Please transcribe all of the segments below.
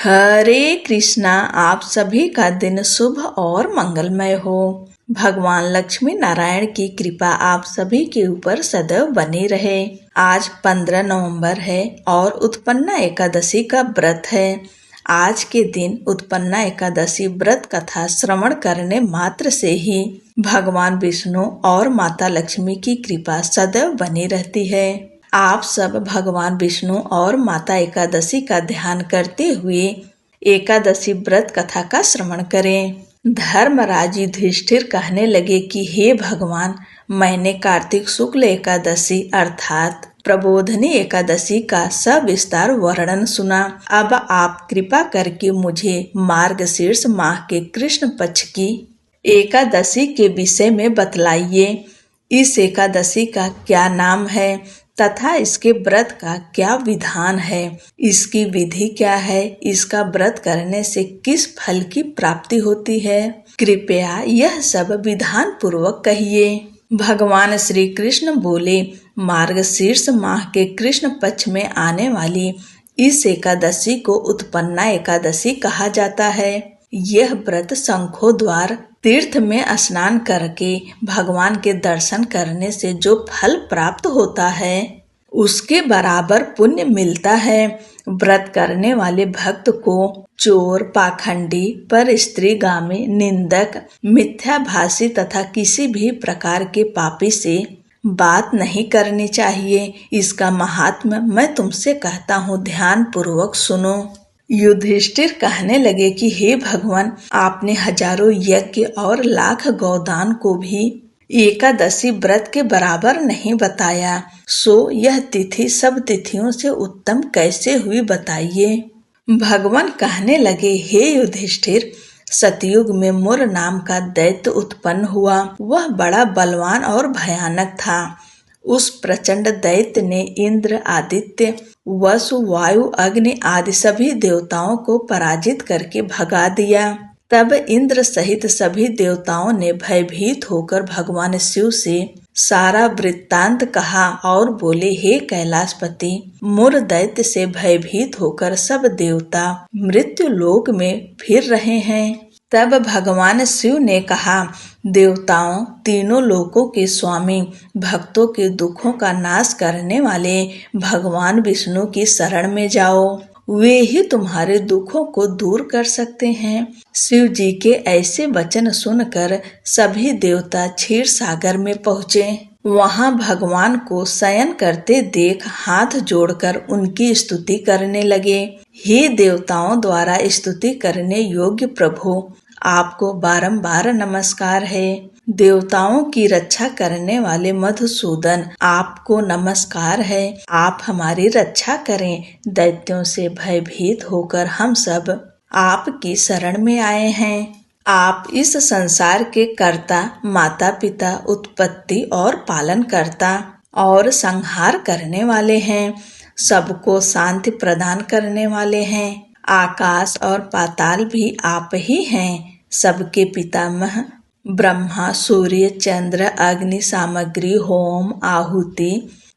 हरे कृष्णा। आप सभी का दिन शुभ और मंगलमय हो। भगवान लक्ष्मी नारायण की कृपा आप सभी के ऊपर सदैव बनी रहे। आज 15 नवंबर है और उत्पन्ना एकादशी का व्रत है। आज के दिन उत्पन्ना एकादशी व्रत कथा श्रवण करने मात्र से ही भगवान विष्णु और माता लक्ष्मी की कृपा सदैव बनी रहती है। आप सब भगवान विष्णु और माता एकादशी का ध्यान करते हुए एकादशी व्रत कथा का श्रवण करें। धर्मराज युधिष्ठिर कहने लगे कि हे भगवान, मैंने कार्तिक शुक्ल एकादशी अर्थात प्रबोधनी एकादशी का सविस्तार वर्णन सुना। अब आप कृपा करके मुझे मार्गशीर्ष माह के कृष्ण पक्ष की एकादशी के विषय में बतलाइए। इस एकादशी का क्या नाम है तथा इसके व्रत का क्या विधान है, इसकी विधि क्या है, इसका व्रत करने से किस फल की प्राप्ति होती है, कृपया यह सब विधान पूर्वक कहिए। भगवान श्री कृष्ण बोले, मार्गशीर्ष माह के कृष्ण पक्ष में आने वाली इस एकादशी को उत्पन्ना एकादशी कहा जाता है। यह व्रत शंखों द्वार तीर्थ में स्नान करके भगवान के दर्शन करने से जो फल प्राप्त होता है उसके बराबर पुण्य मिलता है। व्रत करने वाले भक्त को चोर, पाखंडी, पर स्त्रीगामी, निंदक, मिथ्याभाषी तथा किसी भी प्रकार के पापी से बात नहीं करनी चाहिए। इसका महात्म्य मैं तुमसे कहता हूँ, ध्यान पूर्वक सुनो। युधिष्ठिर कहने लगे कि हे भगवान, आपने हजारों यज्ञ और लाख गौदान को भी एकादशी व्रत के बराबर नहीं बताया, सो यह तिथि सब तिथियों से उत्तम कैसे हुई बताइए। भगवान कहने लगे, हे युधिष्ठिर, सतयुग में मुर नाम का दैत्य उत्पन्न हुआ। वह बड़ा बलवान और भयानक था। उस प्रचंड दैत्य ने इंद्र, आदित्य, वसु, वायु, अग्नि आदि सभी देवताओं को पराजित करके भगा दिया। तब इंद्र सहित सभी देवताओं ने भयभीत होकर भगवान शिव से सारा वृत्तांत कहा और बोले, हे कैलाशपति, मुर दैत्य से भयभीत होकर सब देवता मृत्यु लोक में फिर रहे हैं। तब भगवान शिव ने कहा, देवताओं, तीनों लोकों के स्वामी, भक्तों के दुखों का नाश करने वाले भगवान विष्णु की शरण में जाओ। वे ही तुम्हारे दुखों को दूर कर सकते हैं। शिव जी के ऐसे वचन सुनकर सभी देवता क्षीर सागर में पहुँचे। वहां भगवान को शयन करते देख हाथ जोड़कर उनकी स्तुति करने लगे। हे देवताओं द्वारा स्तुति करने योग्य प्रभु, आपको बारंबार नमस्कार है। देवताओं की रक्षा करने वाले मधुसूदन, आपको नमस्कार है। आप हमारी रक्षा करें। दैत्यों से भयभीत होकर हम सब आपकी शरण में आए हैं। आप इस संसार के कर्ता, माता पिता, उत्पत्ति और पालन करता और संहार करने वाले हैं। सबको शांति प्रदान करने वाले हैं। आकाश और पाताल भी आप ही हैं। सबके पितामह ब्रह्मा, सूर्य, चंद्र, अग्नि, सामग्री, होम, आहुति,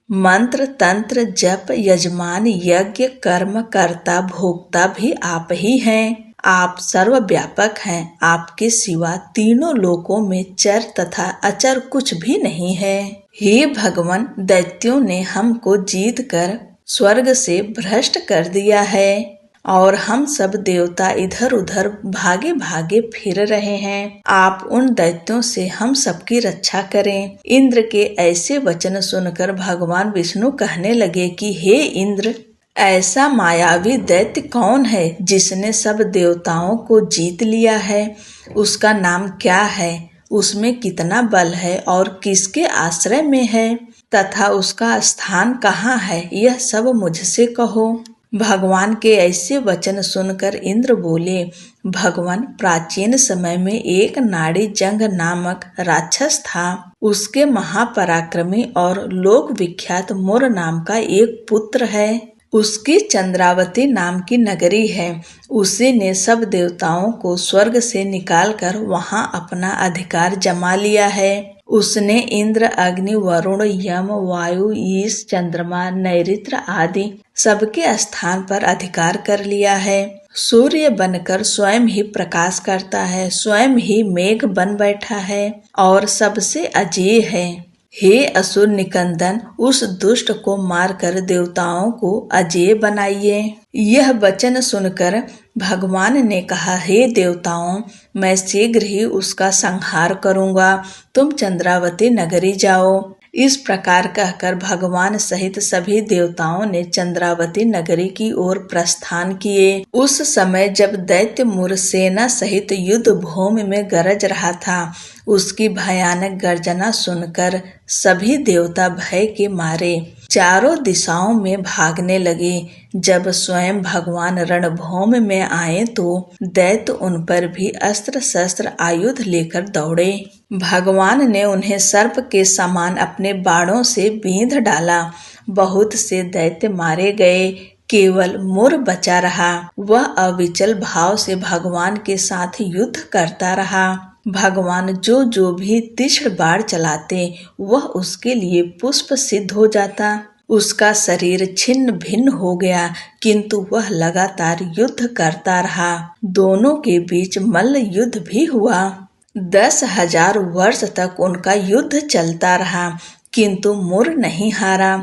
मंत्र, तंत्र, जप, यजमान, यज्ञ, कर्म, कर्ता, भोक्ता भी आप ही हैं। आप सर्वव्यापक हैं। आपके सिवा तीनों लोकों में चर तथा अचर कुछ भी नहीं है। हे भगवान, दैत्यों ने हमको जीत कर स्वर्ग से भ्रष्ट कर दिया है और हम सब देवता इधर उधर भागे भागे फिर रहे हैं। आप उन दैत्यों से हम सबकी रक्षा करें। इंद्र के ऐसे वचन सुनकर भगवान विष्णु कहने लगे कि हे इंद्र, ऐसा मायावी दैत्य कौन है जिसने सब देवताओं को जीत लिया है? उसका नाम क्या है? उसमें कितना बल है और किसके आश्रय में है तथा उसका स्थान कहाँ है? यह सब मुझसे कहो। भगवान के ऐसे वचन सुनकर इंद्र बोले, भगवान, प्राचीन समय में एक नाड़ी जंग नामक राक्षस था। उसके महापराक्रमी और लोक विख्यात मुर नाम का एक पुत्र है। उसकी चंद्रावती नाम की नगरी है। उसी ने सब देवताओं को स्वर्ग से निकालकर वहां अपना अधिकार जमा लिया है। उसने इंद्र, अग्नि, वरुण, यम, वायु, ईश, चंद्रमा, नैऋत्य आदि सबके स्थान पर अधिकार कर लिया है। सूर्य बनकर स्वयं ही प्रकाश करता है, स्वयं ही मेघ बन बैठा है और सबसे अजेय है। हे असुर निकंदन, उस दुष्ट को मारकर देवताओं को अजेय बनाइए। यह वचन सुनकर भगवान ने कहा, हे देवताओं, मैं शीघ्र ही उसका संहार करूंगा, तुम चंद्रावती नगरी जाओ। इस प्रकार कहकर भगवान सहित सभी देवताओं ने चंद्रावती नगरी की ओर प्रस्थान किए। उस समय जब दैत्य मुर सेना सहित युद्ध भूमि में गरज रहा था, उसकी भयानक गर्जना सुनकर सभी देवता भय के मारे चारों दिशाओं में भागने लगे। जब स्वयं भगवान रणभूमि में आए तो दैत्य उन पर भी अस्त्र शस्त्र आयुध लेकर दौड़े। भगवान ने उन्हें सर्प के समान अपने बाणों से बींध डाला। बहुत से दैत्य मारे गए, केवल मुर बचा रहा। वह अविचल भाव से भगवान के साथ युद्ध करता रहा। भगवान जो भी तीक्ष्ण बाण चलाते, वह उसके लिए पुष्प सिद्ध हो जाता। उसका शरीर छिन्न भिन्न हो गया, किंतु वह लगातार युद्ध करता रहा। दोनों के बीच मल्ल युद्ध भी हुआ। 10,000 वर्ष तक उनका युद्ध चलता रहा, किंतु मुर नहीं हारा।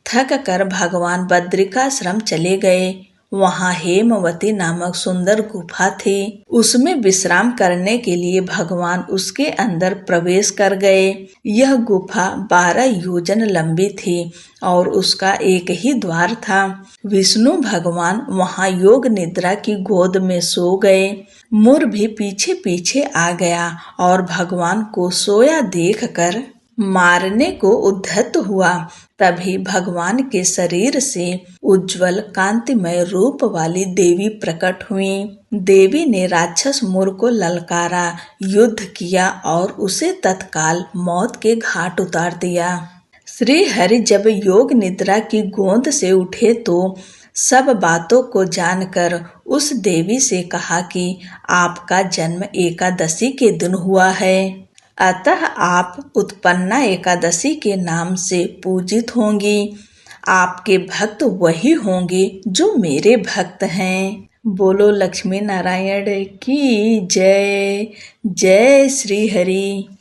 थक कर भगवान बद्रिकाश्रम चले गए। वहां हेमवती नामक सुंदर गुफा थी। उसमें विश्राम करने के लिए भगवान उसके अंदर प्रवेश कर गए। यह गुफा 12 योजन लंबी थी और उसका एक ही द्वार था। विष्णु भगवान वहां योग निद्रा की गोद में सो गए। मुर भी पीछे पीछे आ गया और भगवान को सोया देखकर मारने को उद्धत हुआ। तभी भगवान के शरीर से उज्जवल कांतिमय रूप वाली देवी प्रकट हुई। देवी ने राक्षस मुर को ललकारा, युद्ध किया और उसे तत्काल मौत के घाट उतार दिया। श्री हरि जब योग निद्रा की गोंद से उठे तो सब बातों को जानकर उस देवी से कहा कि आपका जन्म एकादशी के दिन हुआ है, अतः आप उत्पन्ना एकादशी के नाम से पूजित होंगी। आपके भक्त वही होंगे जो मेरे भक्त हैं। बोलो लक्ष्मी नारायण की जय। जय श्री हरि।